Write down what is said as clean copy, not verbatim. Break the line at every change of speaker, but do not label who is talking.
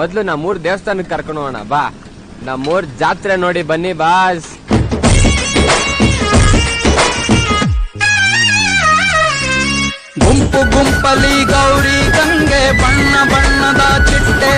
ಮೊದ್ಲು ನಮ್ಮೂರ್ ದೇವಸ್ಥಾನಕ್ಕೆ ಕರ್ಕೊಂಡು ಹೋಗೋಣ ಬಾ. ನಮ್ಮೂರ್ ಜಾತ್ರೆ ನೋಡಿ ಬನ್ನಿ ಬಾಸ್.
ಗುಂಪು ಗುಂಪಲಿ ಗೌರಿ ಗಂಗೆ ಬಣ್ಣ ಬಣ್ಣದ ಚಿಟ್ಟೆ